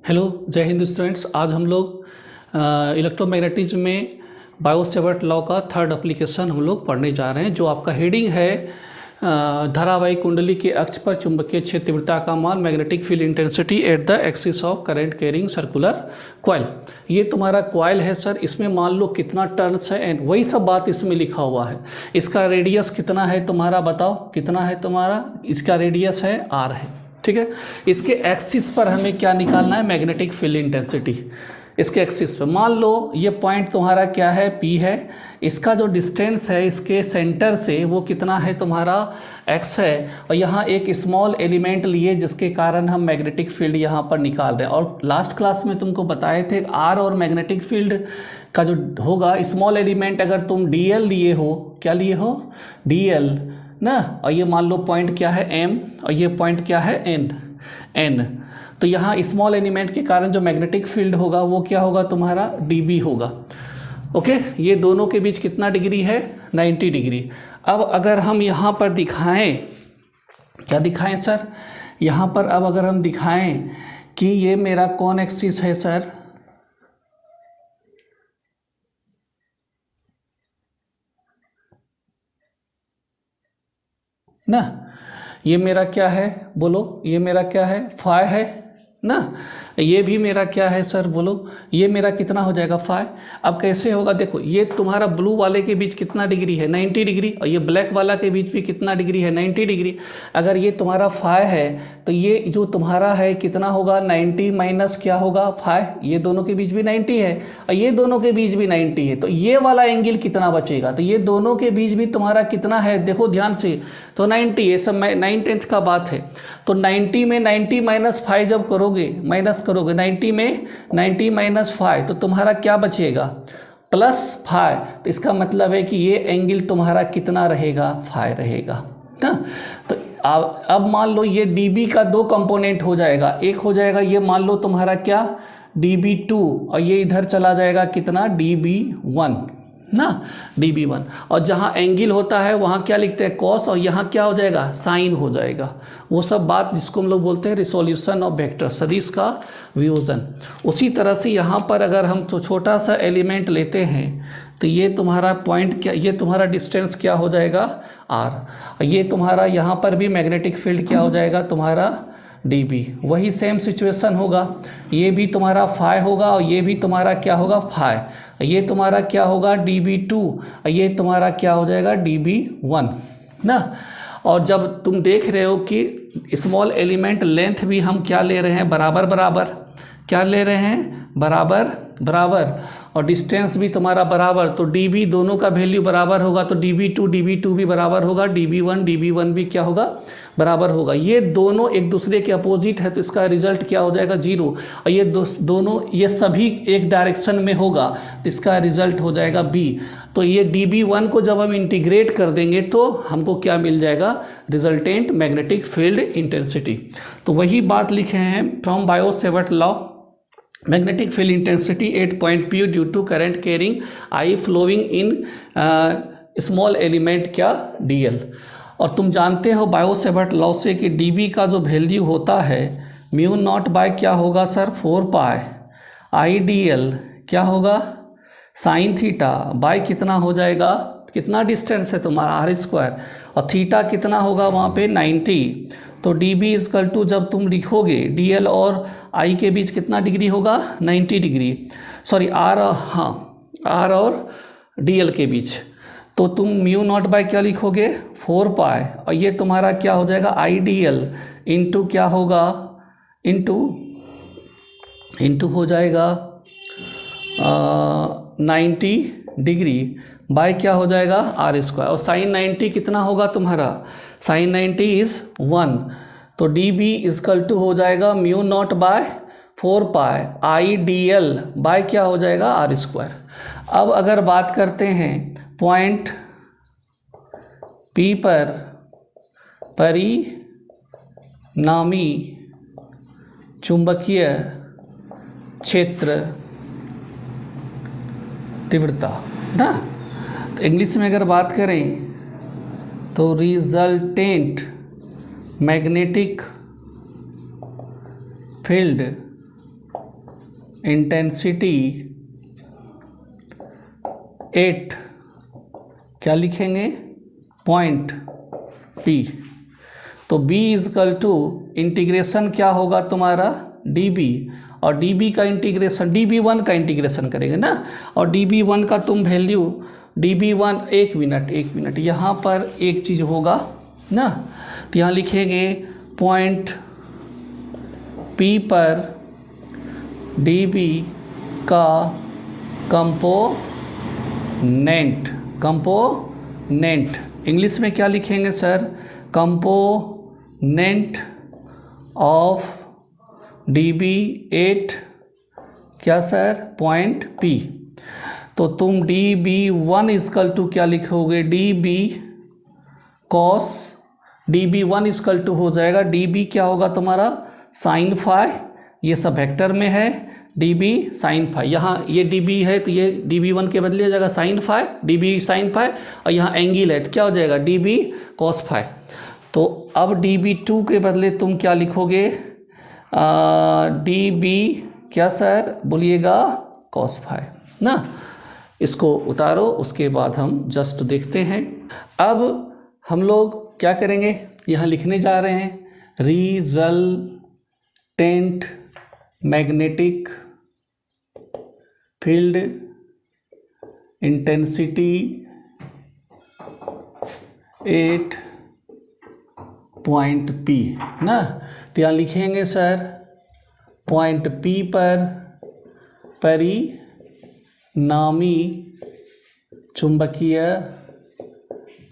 Hello, जय Hind students. आज हम लोग इलेक्ट्रोमैग्नेटिज्म में बायो-सेवर्ट लॉ का थर्ड एप्लीकेशन हम लोग पढ़ने जा रहे हैं, जो आपका हेडिंग है धारावाहिक कुंडली के अक्ष पर चुंबकीय क्षेत्र तीव्रता का मान magnetic field intensity eight the axis of current carrying circular coil. ये तुम्हारा कॉइल है सर, इसमें मान लो कितना टर्न्स है एंड वही सब बात इसमें लिखा हुआ है। इसका रेडियस कितना है तुम्हारा, बताओ कितना है तुम्हारा। इसका रेडियस है r है, ठीक है। इसके एक्सिस पर हमें क्या निकालना है, मैग्नेटिक फील्ड इंटेंसिटी। इसके एक्सिस पर मान लो ये पॉइंट तुम्हारा क्या है, P है। इसका जो डिस्टेंस है इसके सेंटर से वो कितना है तुम्हारा, x है। और यहाँ एक स्मॉल एलिमेंट लिए जिसके कारण हम मैग्नेटिक फील्ड यहाँ पर निकाल रहे हैं। और लास्ट क्लास में तुमको बताए थे r और मैग्नेटिक फील्ड का जो होगा, स्मॉल एलिमेंट अगर तुम dl लिए हो, क्या लिए हो, dl ना, और ये मान लो पॉइंट क्या है m और ये पॉइंट क्या है n। तो यहाँ स्मॉल एलिमेंट के कारण जो मैग्नेटिक फील्ड होगा वो क्या होगा तुम्हारा, dB होगा। ओके, ये दोनों के बीच कितना डिग्री है, 90 डिग्री। अब अगर हम यहाँ पर दिखाएं, क्या दिखाएं सर, यहाँ पर अब अगर हम दिखाएं कि ये मेरा कौन एक्सिस है सर, ना, ये मेरा क्या है बोलो, ये मेरा क्या है, फाई है ना। ये भी मेरा क्या है सर बोलो, ये मेरा कितना हो जाएगा, फाई। अब कैसे होगा, देखो ये तुम्हारा ब्लू वाले के बीच कितना डिग्री है, 90 डिग्री, और ये ब्लैक वाला के बीच भी कितना डिग्री है, 90 डिग्री। अगर ये तुम्हारा फाई है तो ये जो तुम्हारा है कितना होगा, 90 माइनस क्या होगा, फाई। ये दोनों के बीच भी 90 है और ये दोनों के बीच भी 90 है, तो ये वाला एंगल कितना बचेगा, तो ये दोनों के बीच भी तुम्हारा कितना है, देखो ध्यान से, तो 90, ये सब 9/10 का बात है। तो 90 में 90 माइनस 5 जब करोगे, माइनस करोगे 90 में 90 माइनस 5, तो तुम्हारा क्या बचेगा, प्लस 5। तो इसका मतलब है कि ये एंगल तुम्हारा कितना रहेगा, 5 रहेगा ना। तो अब मान लो ये dB का दो कंपोनेंट हो जाएगा, एक हो जाएगा ये मान लो तुम्हारा क्या, dB2, और ये इधर चला जाएगा कितना, dB1 ना, dB1। और जहाँ एंगल होता है वहाँ क्या लिखते हैं, कॉस, और यहाँ क्या हो जाएगा, साइन हो जाएगा। वो सब बात जिसको हम लोग बोलते हैं रिसोल्यूशन ऑफ वेक्टर, सदिश का वियोजन। उसी तरह से यहाँ पर अगर हम तो छोटा सा एलिमेंट लेते हैं तो ये तुम्हारा पॉइंट क्या, ये तुम्हारा डिस्टेंस क्या हो जाएगा, r। ये तुम्हारा यहाँ पर भी मैग्नेटिक फील्ड क्या हो जाएगा तुम्हारा, dB। वही सेम सिचुएशन होगा, ये भी तुम्हारा फाई होगा और ये भी तुम्हारा क्या होगा, फाई। ये तुम्हारा क्या होगा, dB2, और ये तुम्हारा क्या हो जाएगा, dB1 ना। और जब तुम देख रहे हो कि स्मॉल एलिमेंट लेंथ भी हम क्या ले रहे हैं, बराबर बराबर, क्या ले रहे हैं, बराबर बराबर, और डिस्टेंस भी तुम्हारा बराबर, तो dB दोनों का वैल्यू बराबर होगा, तो dB2 भी बराबर होगा, dB1 भी क्या होगा, बराबर होगा। ये दोनों एक दूसरे के अपोजिट है तो इसका रिजल्ट क्या हो जाएगा, 0। और ये दोनों ये सभी एक डायरेक्शन में होगा तो इसका रिजल्ट हो जाएगा B। तो ये dB1 को जब हम इंटीग्रेट कर देंगे तो हमको क्या मिल जाएगा, रिजल्टेंट मैग्नेटिक फील्ड इंटेंसिटी। तो वही बात लिखे हैं, from Biot Savart law magnetic field intensity at point P due to current carrying I flowing in small element क्या, dl। और तुम जानते हो बायो-सेवर्ट लॉ से कि dB का जो वैल्यू होता है μ0 बाय क्या होगा सर, 4π IdL क्या होगा, साइन थीटा बाय कितना हो जाएगा, कितना डिस्टेंस है तुम्हारा, r², और थीटा कितना होगा वहाँ पे 90। तो dB इक्वल टू जब तुम लिखोगे dl और I के बीच कितना डिग्री होगा, 90 डिग्री, सॉरी r, हाँ r और dl के बीच, तो तुम μ0 बाय क्या लिखोगे, 4π, और ये तुम्हारा क्या हो जाएगा, IdL इंटू क्या होगा, इंटू हो जाएगा 90 डिग्री बाय क्या हो जाएगा, r², और साइन 90 कितना होगा तुम्हारा, साइन 90 इज़ 1। तो dB इक्वल टू हो जाएगा μ0 बाय 4π IdL बाय क्या हो जाएगा, r²। अब अगर बात करते हैं पॉइंट P पर परिणामी चुंबकीय क्षेत्र तीव्रता ना, तो इंग्लिश में अगर बात करें तो resultant magnetic field intensity eight क्या लिखेंगे पॉइंट P। तो B इजकल टू इंटीग्रेशन क्या होगा तुम्हारा dB, और dB का इंटीग्रेशन dB1 का इंटीग्रेशन करेंगे ना, और dB1 का तुम वैल्यू dB1 एक मिनट यहाँ पर एक चीज़ होगा ना, तो यहाँ लिखेंगे पॉइंट P पर dB का कंपोनेंट इंग्लिश में क्या लिखेंगे सर, कंपोनेंट ऑफ dB8 क्या सर पॉइंट P। तो तुम dB1 इजकल टू क्या लिखोगे dB cos, dB1 is equal to हो जाएगा dB क्या होगा तुम्हारा साइन फाई, ये सब वेक्टर में है dB साइन फाई, यहाँ ये dB है तो ये dB1 के बदले हो जाएगा sine phi dB sine phi, और यहाँ एंगल है तो क्या हो जाएगा dB cos फाई। तो अब dB2 के बदले तुम क्या लिखोगे dB क्या सर बोलिएगा cos फाई ना। इसको उतारो, उसके बाद हम जस्ट देखते हैं। अब हम लोग क्या करेंगे, यहाँ लिखने जा रहे हैं resultant magnetic field intensity 8 point P ना। तो यहाँ लिखेंगे सर पॉइंट P पर परिणामी चुंबकीय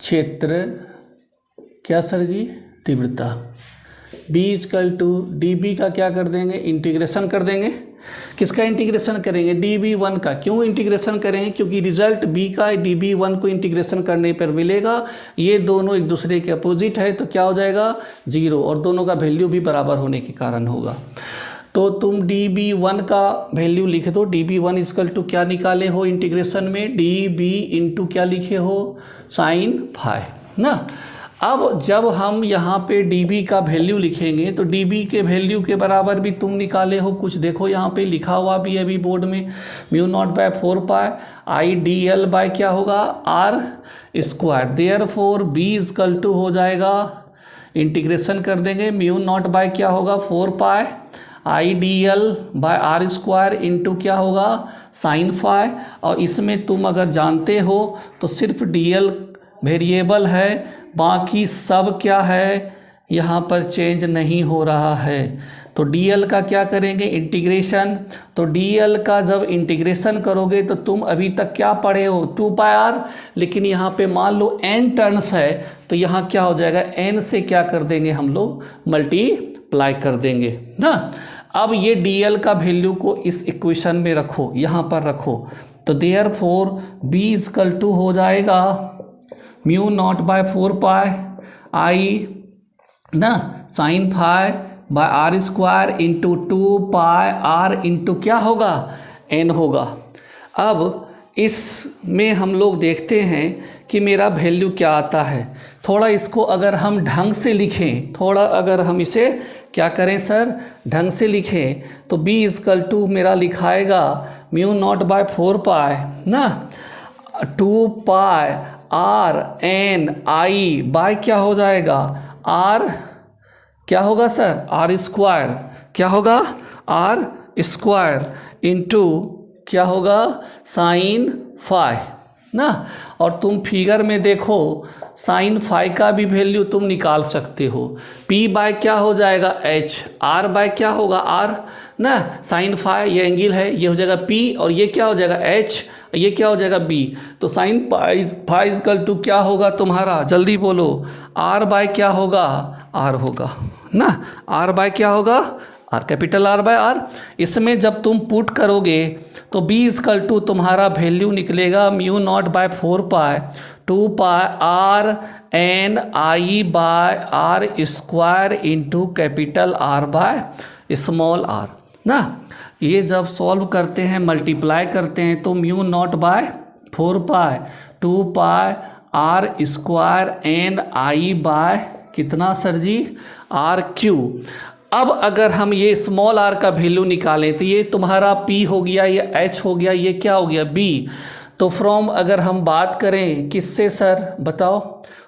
क्षेत्र क्या सर जी तीव्रता, B इजकल टू dB का क्या कर देंगे इंटीग्रेशन कर देंगे, किसका इंटीग्रेशन करेंगे dB1 का। क्यों इंटीग्रेशन करेंगे, क्योंकि रिजल्ट B का dB1 को इंटीग्रेशन करने पर मिलेगा, ये दोनों एक दूसरे के अपोजिट है तो क्या हो जाएगा 0, और दोनों का वैल्यू भी बराबर होने के कारण होगा। तो तुम dB1 का वैल्यू लिख दो, dB1 इजकल टू क्या निकाले हो इंटीग्रेशन में dB इंटू क्या लिखे हो साइन फाई ना। अब जब हम यहाँ पे dB का वैल्यू लिखेंगे तो dB के वैल्यू के बराबर भी तुम निकाले हो कुछ, देखो यहाँ पे लिखा हुआ भी है अभी बोर्ड में, μ0/4π IDL बाय क्या होगा R square, therefore B is equal to हो जाएगा इंटीग्रेशन कर देंगे μ0 बाय क्या होगा 4π IDL by R square into क्या होगा साइन फाई। और इसमें तुम अगर जानते हो तो सिर्फ DL वेरिएबल है, बाकी सब क्या है यहाँ पर चेंज नहीं हो रहा है। तो DL का क्या करेंगे इंटीग्रेशन, तो DL का जब इंटीग्रेशन करोगे तो तुम अभी तक क्या पढ़े हो 2πr, लेकिन यहाँ पे मान लो n टर्न्स है तो यहाँ क्या हो जाएगा n से क्या कर देंगे हम लोग मल्टीप्लाई कर देंगे ना। अब ये DL का वैल्यू को इस इक्वेशन में रखो, यहाँ पर रखो, तो देयरफॉर B इजकल टू हो जाएगा μ0/4π I ना sine phi by R square into 2πr into क्या होगा n होगा। अब इसमें हम लोग देखते हैं कि मेरा वैल्यू क्या आता है, थोड़ा इसको अगर हम ढंग से लिखें, थोड़ा अगर हम इसे क्या करें सर ढंग से लिखें, तो B इजकल टू मेरा लिखाएगा μ0/4π ना 2π RN I बाय क्या हो जाएगा R क्या होगा सर R स्क्वायर, क्या होगा R स्क्वायर इंटू क्या होगा साइन फाई ना। और तुम फिगर में देखो साइन फाई का भी वैल्यू तुम निकाल सकते हो, P बाय क्या हो जाएगा H, R बाय क्या होगा R ना, साइन फाई ये एंगल है ये हो जाएगा P, और ये क्या हो जाएगा H, ये क्या हो जाएगा B। तो साइन फाई इजकल टू क्या होगा तुम्हारा जल्दी बोलो R बाय क्या होगा R होगा ना, R बाय क्या होगा R capital R by R। इसमें जब तुम पुट करोगे तो B इजकल टू तुम्हारा वैल्यू निकलेगा μ0/4π 2π RN I by R square into capital R by small r ना। ये जब सॉल्व करते हैं मल्टीप्लाई करते हैं तो μ0/4π 2π R square N I by कितना सर जी R क्यू। अब अगर हम ये स्मॉल r का वैल्यू निकालें तो ये तुम्हारा p हो गया, ये h हो गया, ये क्या हो गया b। तो फ्रॉम अगर हम बात करें किससे सर बताओ,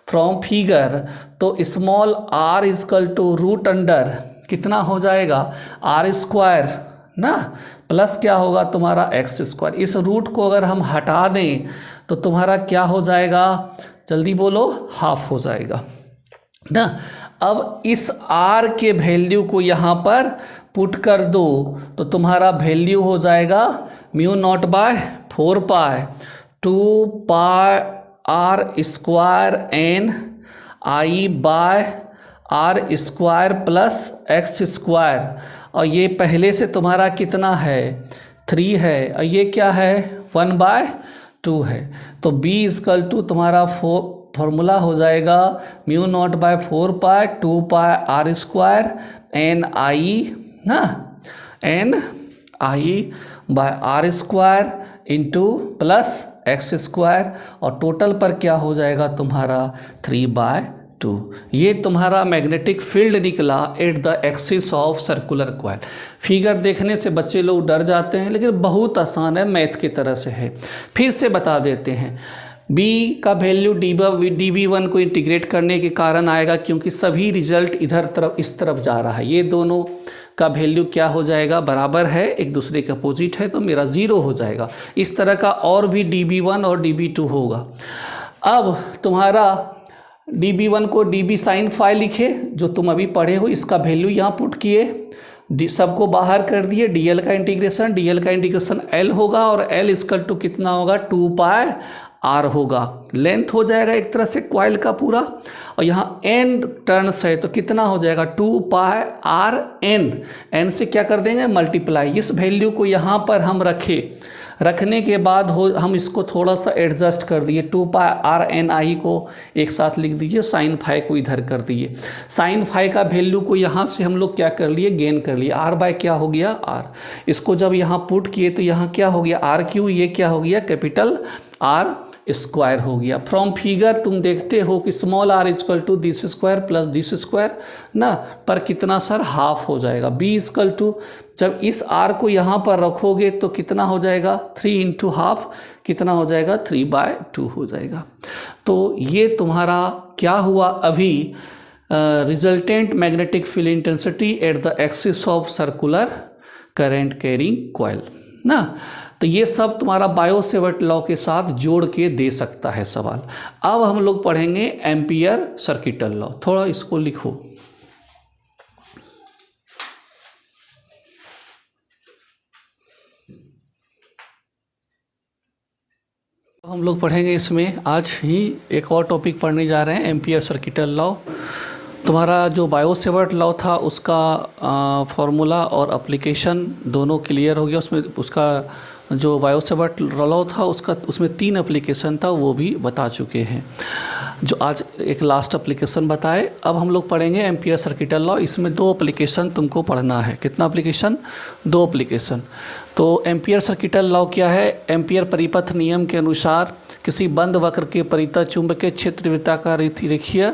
फ्रॉम फिगर, तो small r is equal to root under कितना हो जाएगा r स्क्वायर ना, प्लस क्या होगा तुम्हारा x स्क्वायर। इस रूट को अगर हम हटा दें तो तुम्हारा क्या हो जाएगा, जल्दी बोलो, हाफ हो जाएगा ना। अब इस r के वैल्यू को यहाँ पर पुट कर दो तो तुम्हारा वैल्यू हो जाएगा mu naught by 4 pi 2 pi r square N I by r square plus x square. और ये पहले से तुम्हारा कितना है 3 है, और ये क्या है 1/2 है। तो b इजकल टू तुम्हारा फॉर्मूला हो जाएगा mu naught by 4 pi 2 pi r square N I ना, N I by r square into plus x square, और टोटल पर क्या हो जाएगा तुम्हारा 3/2। ये तुम्हारा मैग्नेटिक फील्ड निकला at the axis of circular coil. Figure देखने से बच्चे लोग डर जाते हैं, लेकिन बहुत आसान है, मैथ की तरह से है। फिर से बता देते हैं, b का वैल्यू db1 को इंटीग्रेट करने के कारण आएगा, क्योंकि सभी रिजल्ट इधर तरफ इस तरफ जा रहा है। ये दोनों का वैल्यू क्या हो जाएगा, बराबर है, एक दूसरे के अपोजिट है, तो मेरा 0 हो जाएगा। इस तरह का और भी db1 और db2 होगा। अब तुम्हारा db1 को db साइन फाई लिखे, जो तुम अभी पढ़े हो, इसका वैल्यू यहाँ पुट किए, सबको बाहर कर दिए, dl का इंटीग्रेशन l होगा, और l इक्वल टू कितना होगा 2 पाई r होगा। लेंथ हो जाएगा एक तरह से कॉइल का पूरा, और यहाँ n टर्न्स है तो कितना हो जाएगा 2 पाई r n से क्या कर देंगे मल्टीप्लाई। इस वैल्यू को यहाँ पर हम रखने के बाद हम इसको थोड़ा सा एडजस्ट कर दिए, 2 पाई r n i को एक साथ लिख दीजिए, साइन फाई को इधर कर दिए। साइन फाई का वैल्यू को यहाँ से हम लोग क्या कर लिए, गेन कर लिए, r बाय क्या हो गया r। इसको जब यहाँ पुट किए तो यहाँ क्या हो गया r3, ये क्या हो गया कैपिटल R स्क्वायर हो गया। फ्रॉम फिगर तुम देखते हो कि small r equal to this square plus this square ना, पर कितना सर हाफ हो जाएगा। b इक्वल टू जब इस r को यहाँ पर रखोगे तो कितना हो जाएगा 3 इंटू हाफ, कितना हो जाएगा 3/2 हो जाएगा। तो ये तुम्हारा क्या हुआ अभी, resultant magnetic field intensity eight the axis of circular current carrying coil ना। तो ये सब तुम्हारा बायो सेवर्ट लॉ के साथ जोड़ के दे सकता है सवाल। अब हम लोग पढ़ेंगे एम्पियर सर्किटल लॉ, थोड़ा इसको लिखो। हम लोग पढ़ेंगे इसमें आज ही एक और टॉपिक पढ़ने जा रहे हैं, एम्पियर सर्किटल लॉ। तुम्हारा जो बायो सेवर्ट लॉ था उसका फॉर्मूला और एप्लीकेशन दोनों क्लियर हो गया। उसमें उसका जो बायो सेवर्ट लॉ था उसमें 3 एप्लीकेशन था, वो भी बता चुके हैं, जो आज एक लास्ट एप्लीकेशन बताए। अब हम लोग पढ़ेंगे एम्पियर सर्किटल लॉ। इसमें 2 एप्लीकेशन तुमको पढ़ना है। कितना एप्लीकेशन, 2 एप्लीकेशन। तो एम्पियर सर्किटल लॉ क्या है, एम्पियर परिपथ नियम के अनुसार किसी बंद वक्र के परितः चुंबकीय क्षेत्र वृत्ताकार रेखीय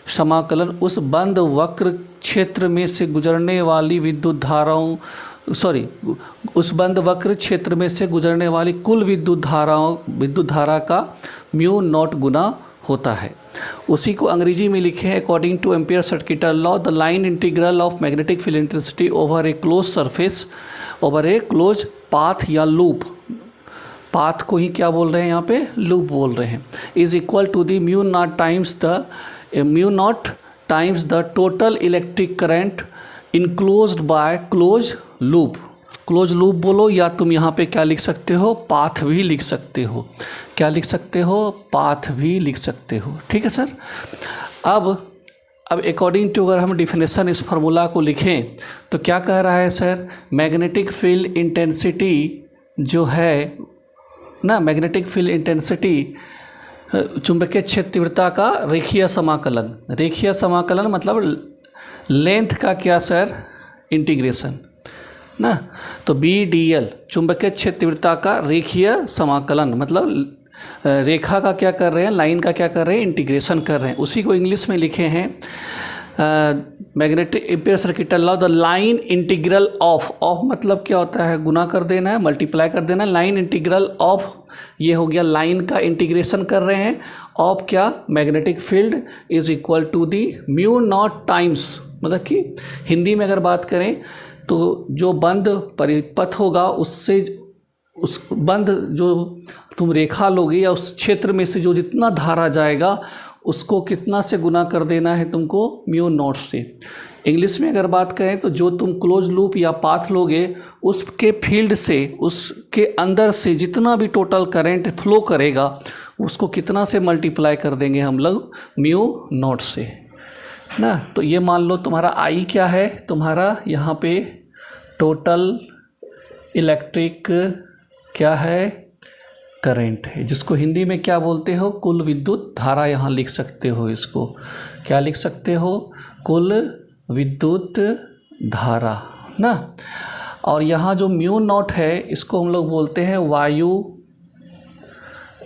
समाकलन उस बंद वक्र क्षेत्र में से गुजरने वाली उस बंद वक्र क्षेत्र में से गुजरने वाली कुल विद्युत धारा का म्यू नॉट गुना होता है। उसी को अंग्रेजी में लिखे हैं, according two ampere circuital law the line integral of magnetic field intensity over A close surface over A close path या लूप, पाथ को ही क्या बोल रहे हैं यहाँ पे, लूप बोल रहे हैं, is equal to the mu naught times the total electric current enclosed by close loop. Close loop बोलो, या तुम यहाँ पे क्या लिख सकते हो, पाथ भी लिख सकते हो। क्या लिख सकते हो, पाथ भी लिख सकते हो। ठीक है सर। अब अकॉर्डिंग टू अगर हम डिफिनेशन इस फार्मूला को लिखें तो क्या कह रहा है सर, मैग्नेटिक फील्ड इंटेंसिटी जो है ना, मैग्नेटिक फील्ड इंटेंसिटी चुंबकीय क्षेत्र तीव्रता का रेखीय समाकलन। रेखीय समाकलन मतलब लेंथ का क्या सर, इंटीग्रेशन ना। तो BdL चुंबकीय क्षेत्र तीव्रता का रेखीय समाकलन, मतलब रेखा का क्या कर रहे हैं, लाइन का क्या कर रहे हैं, इंटीग्रेशन कर रहे हैं। उसी को इंग्लिश में लिखे हैं magnetic ampere circuit law, the line integral of मतलब क्या होता है, गुना कर देना है, मल्टीप्लाई कर देना, लाइन इंटीग्रल ऑफ, ये हो गया लाइन का इंटीग्रेशन कर रहे हैं, ऑफ क्या, magnetic field is equal to the mu naught times, मतलब कि हिंदी में अगर बात करें तो जो बंद परिपथ होगा उससे, उस बंद जो तुम रेखा लोगे या उस क्षेत्र में से जो जितना धारा जाएगा उसको कितना से गुना कर देना है तुमको, म्यू नॉट से। इंग्लिश में अगर बात करें तो जो तुम क्लोज लूप या पाथ लोगे उसके फील्ड से, उसके अंदर से जितना भी टोटल करंट फ्लो करेगा उसको कितना से मल्टीप्लाई कर देंगे हम लोग, म्यू नॉट से ना। तो ये मान लो तुम्हारा आई क्या है, तुम्हारा यहाँ पे टोटल इलेक्ट्रिक क्या है, करंट है, जिसको हिंदी में क्या बोलते हो, कुल विद्युत धारा। यहाँ लिख सकते हो, इसको क्या लिख सकते हो, कुल विद्युत धारा ना। और यहाँ जो म्यू नॉट है इसको हम लोग बोलते हैं वायु,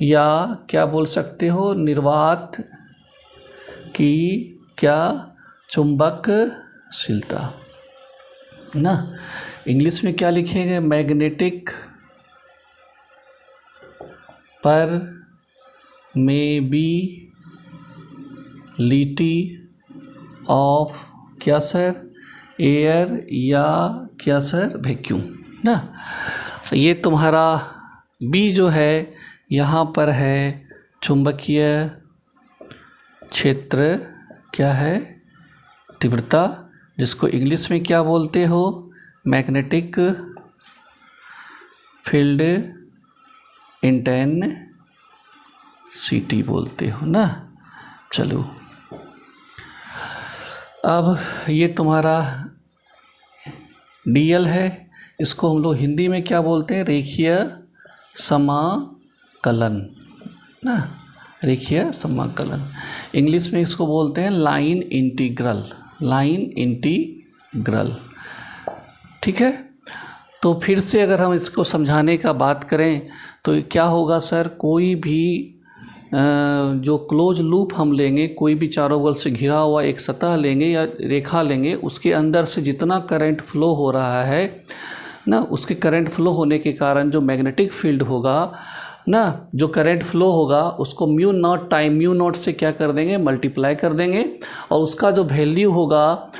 या क्या बोल सकते हो, निर्वात की क्या, चुंबकशीलता ना। इंग्लिश में क्या लिखेंगे, मैग्नेटिक पर में बी लिटी ऑफ क्या सर, एयर या क्या सर, वैक्यूम ना। ये तुम्हारा बी जो है यहाँ पर है चुंबकीय क्षेत्र, क्या है, तीव्रता, जिसको इंग्लिश में क्या बोलते हो, मैग्नेटिक फील्ड इंटेंसिटी बोलते हो ना। चलो अब ये तुम्हारा डीएल है, इसको हम लोग हिंदी में क्या बोलते हैं, रेखीय समाकलन ना, रेखीय समाकलन। इंग्लिश में इसको बोलते हैं लाइन इंटीग्रल, लाइन इंटीग्रल, ठीक है। तो फिर से अगर हम इसको समझाने का बात करें तो क्या होगा सर, कोई भी जो क्लोज लूप हम लेंगे, कोई भी चारों बगल से घिरा हुआ एक सतह लेंगे या रेखा लेंगे, उसके अंदर से जितना करंट फ्लो हो रहा है ना, उसके करंट फ्लो होने के कारण जो मैग्नेटिक फील्ड होगा ना, जो करंट फ्लो होगा उसको mu naught time mu naught से क्या कर देंगे, मल्टीप्लाई कर देंगे, और उसका जो वैल्यू होगा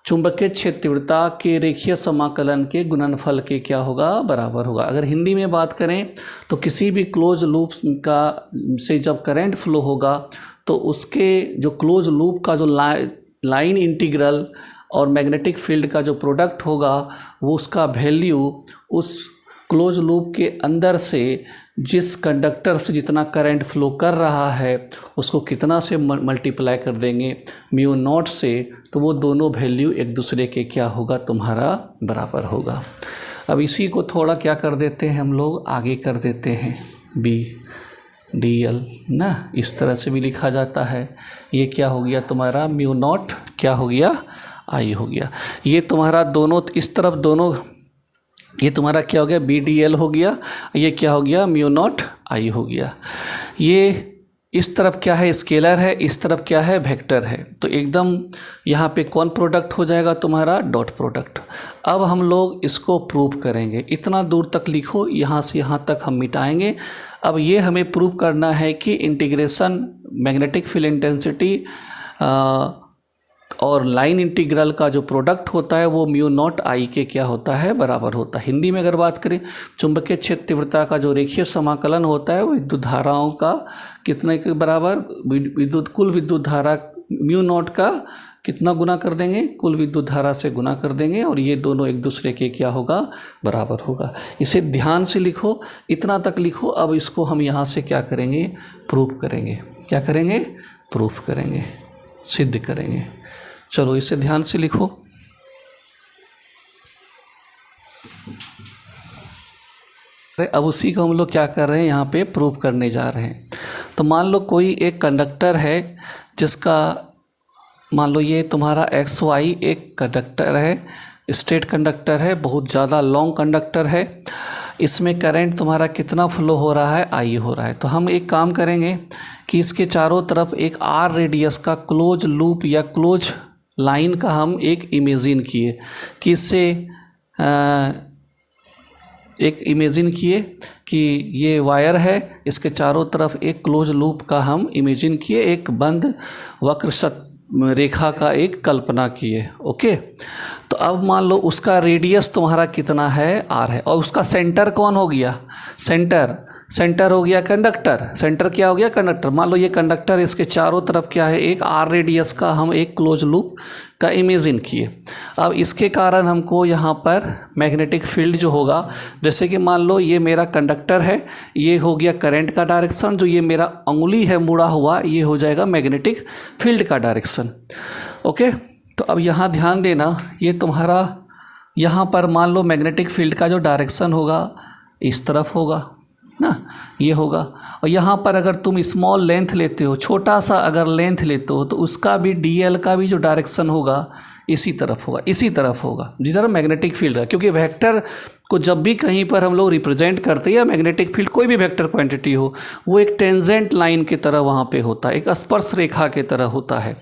चुंबकीय क्षेत्र तीव्रता के रेखीय समाकलन के गुणनफल के क्या होगा, बराबर होगा। अगर हिंदी में बात करें तो किसी भी क्लोज लूप का से जब करंट फ्लो होगा तो उसके जो क्लोज लूप का जो लाइन इंटीग्रल और मैग्नेटिक फील्ड का जो प्रोडक्ट होगा वो उसका वैल्यू उस क्लोज लूप के अंदर से जिस कंडक्टर से जितना करंट फ्लो कर रहा है उसको कितना से मल्टीप्लाई कर देंगे, म्यू नॉट से, तो वो दोनों वैल्यू एक दूसरे के क्या होगा, तुम्हारा बराबर होगा। अब इसी को थोड़ा क्या कर देते हैं हम लोग, आगे कर देते हैं, बी डी एल ना, इस तरह से भी लिखा जाता है। ये क्या हो गया तुम्हारा, म्यू नॉट क्या हो गया, आई हो गया। ये तुम्हारा दोनों इस तरफ दोनों, ये तुम्हारा क्या हो गया, बी डी एल हो गया, ये क्या हो गया, म्यू नॉट आई हो गया। ये इस तरफ क्या है, स्केलर है, इस तरफ क्या है, वेक्टर है, तो एकदम यहाँ पे कौन प्रोडक्ट हो जाएगा, तुम्हारा डॉट प्रोडक्ट। अब हम लोग इसको प्रूव करेंगे, इतना दूर तक लिखो, यहाँ से यहाँ तक हम मिटाएंगे। अब ये हमें प्रूव करना है कि इंटीग्रेशन मैग्नेटिक फील्ड इंटेंसिटी और लाइन इंटीग्रल का जो प्रोडक्ट होता है वो म्यू नॉट आई के क्या होता है, बराबर होता है। हिंदी में अगर बात करें, चुंबकीय क्षेत्र तीव्रता का जो रेखीय समाकलन होता है वो विद्युत धाराओं का कितने के बराबर, कुल विद्युत धारा म्यू नॉट का कितना गुना कर देंगे, कुल विद्युत धारा से गुना कर देंगे, और ये दोनों एक दूसरे के क्या होगा, बराबर होगा। इसे ध्यान से लिखो, इतना तक लिखो। अब इसको हम यहाँ से क्या करेंगे, प्रूफ करेंगे। क्या करेंगे, प्रूफ करेंगे, सिद्ध करेंगे। चलो इसे ध्यान से लिखो। अब उसी को हम लोग क्या कर रहे हैं, यहाँ पे प्रूफ करने जा रहे हैं। तो मान लो कोई एक कंडक्टर है जिसका, मान लो ये तुम्हारा एक्स वाई एक कंडक्टर है, स्ट्रेट कंडक्टर है, बहुत ज़्यादा लॉन्ग कंडक्टर है। इसमें करंट तुम्हारा कितना फ्लो हो रहा है, आई हो रहा है। तो हम एक काम करेंगे कि इसके चारों तरफ एक आर रेडियस का क्लोज लूप या क्लोज लाइन का हम एक इमेजिन किए, किससे एक इमेजिन किए कि ये वायर है, इसके चारों तरफ एक क्लोज लूप का हम इमेजिन किए, एक बंद वक्र रेखा का एक कल्पना किए। ओके, तो अब मान लो उसका रेडियस तुम्हारा कितना है, आर है, और उसका सेंटर कौन हो गया, सेंटर हो गया कंडक्टर। सेंटर क्या हो गया, कंडक्टर। मान लो ये कंडक्टर, इसके चारों तरफ क्या है, एक आर रेडियस का हम एक क्लोज लूप का इमेजिन किए। अब इसके कारण हमको यहाँ पर मैग्नेटिक फील्ड जो होगा, जैसे कि मान लो ये मेरा कंडक्टर है, ये हो गया करंट का डायरेक्शन, जो ये मेरा उंगली है मुड़ा हुआ, ये हो जाएगा मैग्नेटिक फील्ड का डायरेक्शन। ओके, तो अब यहाँ ध्यान देना, ये तुम्हारा यहाँ पर मान लो मैग्नेटिक फील्ड का जो डायरेक्शन होगा इस तरफ होगा ना, ये होगा। और यहाँ पर अगर तुम स्मॉल लेंथ लेते हो, छोटा सा अगर लेंथ लेते हो, तो उसका भी डीएल का भी जो डायरेक्शन होगा इसी तरफ होगा, इसी तरफ होगा जिधर मैग्नेटिक फील्ड है। क्योंकि वेक्टर को जब भी कहीं पर हम लोग रिप्रेजेंट करते हैं, या मैग्नेटिक फील्ड कोई भी वेक्टर क्वांटिटी हो, वो एक टेंजेंट लाइन की तरह वहाँ पे होता है, एक स्पर्श रेखा की तरह होता है।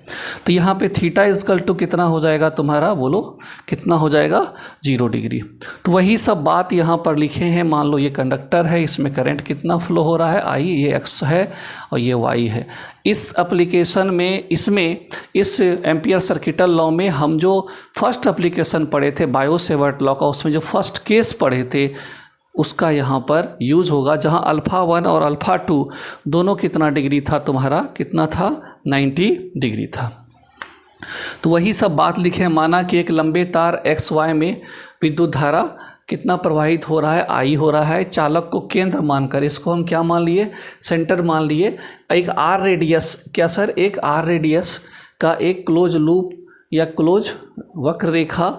तो यहाँ पे थीटा इजकल टू कितना हो जाएगा तुम्हारा, बोलो कितना हो जाएगा, 0 डिग्री। तो वही सब बात यहाँ पर लिखे हैं। मान लो ये कंडक्टर है, इसमें करंट कितना फ्लो हो रहा है, आई, ये एक्स है और ये वाई है। इस एप्लीकेशन में, इसमें इस एम्पियर सर्किटल लॉ में हम जो फर्स्ट एप्लीकेशन पढ़े थे बायो सेवर्ट लॉ का, उसमें जो फर्स्ट केस पढ़े थे उसका यहाँ पर यूज़ होगा, जहाँ अल्फ़ा 1 और अल्फ़ा 2 दोनों कितना डिग्री था तुम्हारा, कितना था, 90 डिग्री था। तो वही सब बात लिखे। माना कि एक लंबे तार एक्स वाई में विद्युत धारा कितना प्रवाहित हो रहा है, आई हो रहा है। चालक को केंद्र मानकर, इसको हम क्या मान लिए, सेंटर मान लिए। एक आर रेडियस, क्या सर, एक आर रेडियस का एक क्लोज लूप या क्लोज वक्र रेखा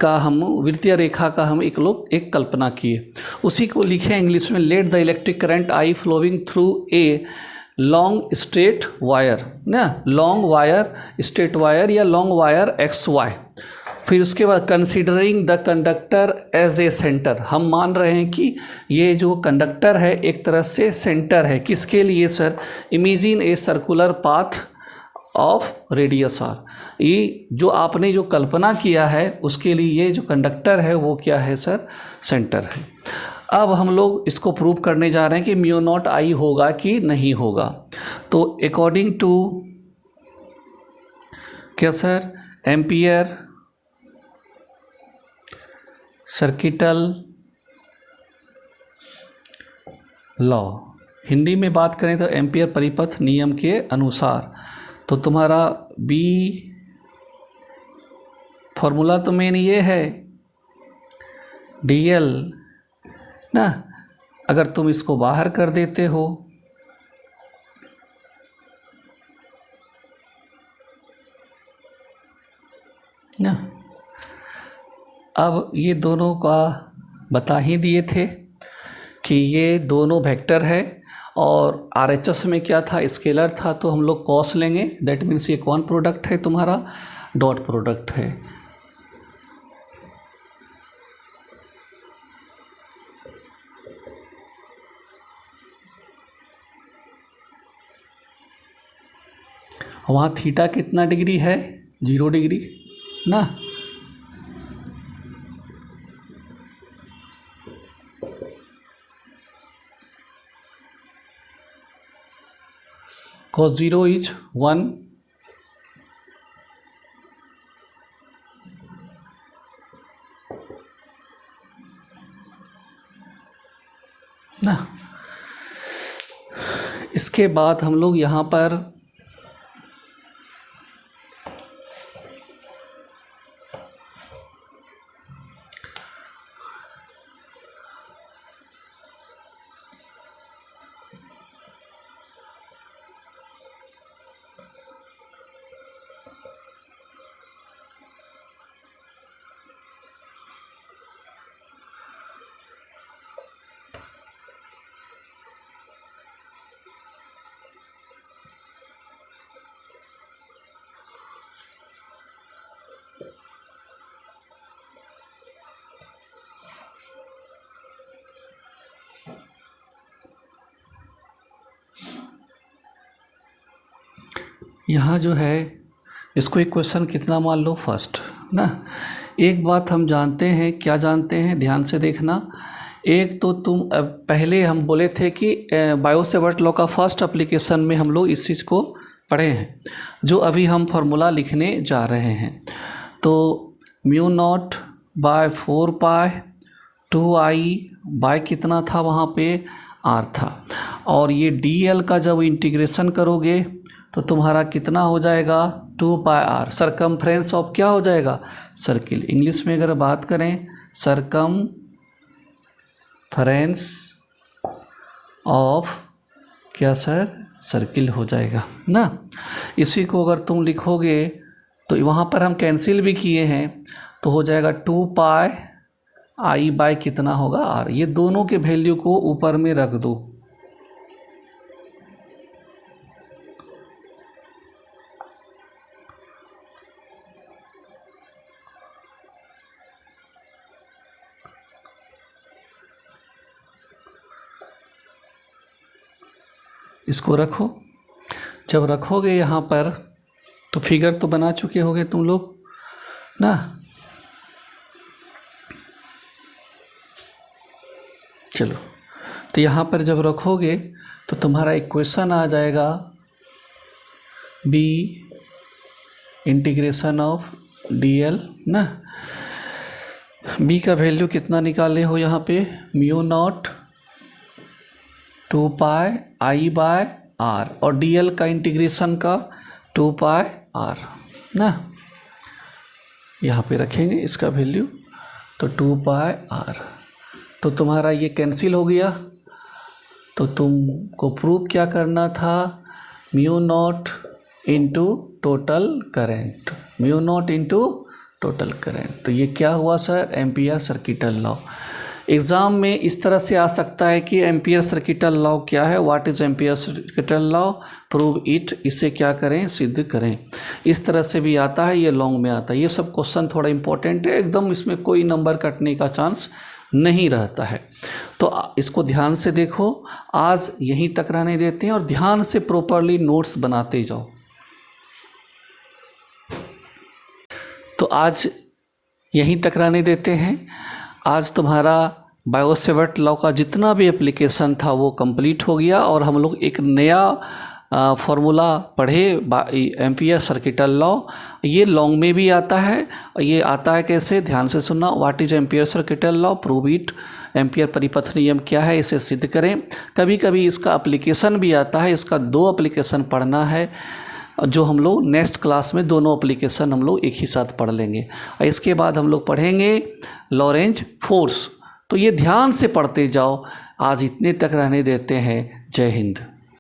का हम, वृत्तीय रेखा का हम एक कल्पना किए। उसी को लिखे इंग्लिश में, let the electric current I flowing through a long straight wire ना, लॉन्ग वायर स्ट्रेट वायर या लॉन्ग वायर एक्स वाई। फिर उसके बाद considering the conductor as a centre, हम मान रहे हैं कि ये जो कंडक्टर है एक तरह से सेंटर है। किसके लिए sir, imagine a circular path of radius R. ये जो आपने जो कल्पना किया है उसके लिए ये जो कंडक्टर है वो क्या है सर, सेंटर है। अब हम लोग इसको प्रूव करने जा रहे हैं कि म्यू नॉट आई होगा कि नहीं होगा। तो अकॉर्डिंग टू क्या sir, ampere circuital law, Hindi में बात करें तो एम्पियर परिपथ नियम के अनुसार, तो तुम्हारा बी फॉर्मूला तो मेन ये है डीएल ना। अगर तुम इसको बाहर कर देते हो ना, अब ये दोनों का बता ही दिए थे कि ये दोनों वेक्टर है, और आरएचएस में क्या था, स्केलर था, तो हम लोग कॉस लेंगे। दैट मीन्स ये कौन प्रोडक्ट है तुम्हारा, डॉट प्रोडक्ट है। वहाँ थीटा कितना डिग्री है, 0 डिग्री ना। cos 0 is 1 ना। इसके बाद हम लोग यहाँ पर यहाँ जो है इसको एक क्वेश्चन कितना मान लो फर्स्ट ना। एक बात हम जानते हैं, क्या जानते हैं, ध्यान से देखना। एक तो तुम पहले हम बोले थे कि बायो-सेवर्ट लॉ का फर्स्ट एप्लीकेशन में हम लोग इस चीज़ को पढ़े हैं, जो अभी हम फार्मूला लिखने जा रहे हैं। तो mu naught by 4 pi 2i bye कितना था वहाँ पे r था, और ये dl का जब इंटीग्रेशन करोगे तो तुम्हारा कितना हो जाएगा 2 पाई r, सरकमफ्रेंस ऑफ क्या हो जाएगा, सर्किल। इंग्लिश में अगर बात करें सरकमफ्रेंस ऑफ क्या सर, सर्किल हो जाएगा ना। इसी को अगर तुम लिखोगे तो वहाँ पर हम कैंसिल भी किए हैं, तो हो जाएगा 2 पाई i बाय कितना होगा r। ये दोनों के वैल्यू को ऊपर में रख दो। इसको रखो। जब रखोगे यहाँ पर तो फिगर तो बना चुके होगे तुम लोग ना। चलो, तो यहाँ पर जब रखोगे तो तुम्हारा इक्वेशन आ जाएगा b इंटीग्रेशन ऑफ dl ना। b का वैल्यू कितना निकाले हो यहाँ पे, mu naught 2 pi i by r, और dl का इंटीग्रेशन का 2 पाई r ना। यहाँ पे रखेंगे इसका वैल्यू, तो 2 पाई r। तो तुम्हारा ये कैंसिल हो गया। तो तुमको प्रूव क्या करना था, mu naught into total current, mu naught into total current. तो ये क्या हुआ sir, ampere circuital law. Exam में इस तरह से आ सकता है कि एम्पियर सर्किटल लॉ क्या है, what is ampere circuital law, prove it, इसे क्या करें, सिद्ध करें। इस तरह से भी आता है, ये लॉन्ग में आता है। ये सब क्वेश्चन थोड़ा इंपॉर्टेंट है एकदम, इसमें कोई नंबर कटने का चांस नहीं रहता है। तो इसको ध्यान से देखो, आज यहीं तक रहने देते हैं और ध्यान से प्रॉपरली नोट्स बनाते जाओ। तो आज यहीं तक रहने देते हैं। आज तुम्हारा बायो-सेवर्ट लॉ का जितना भी एप्लीकेशन था वो कंप्लीट हो गया, और हम लोग एक नया फार्मूला पढ़े, एम्पियर सर्किटल लॉ। ये लॉन्ग में भी आता है, और ये आता है कैसे, ध्यान से सुनना। What is ampere circuital law, prove it, ampere परिपथ नियम क्या है, इसे सिद्ध करें। कभी कभी इसका एप्लीकेशन भी आता है, इसका 2 एप्लीकेशन पढ़ना है, जो हम लोग नेक्स्ट क्लास में दोनों एप्लीकेशन हम लोग एक ही साथ पढ़ लेंगे। और इसके बाद हम लोग पढ़ेंगे लॉरेंज फोर्स। तो ये ध्यान से पढ़ते जाओ। आज इतने तक रहने देते हैं। जय हिंद।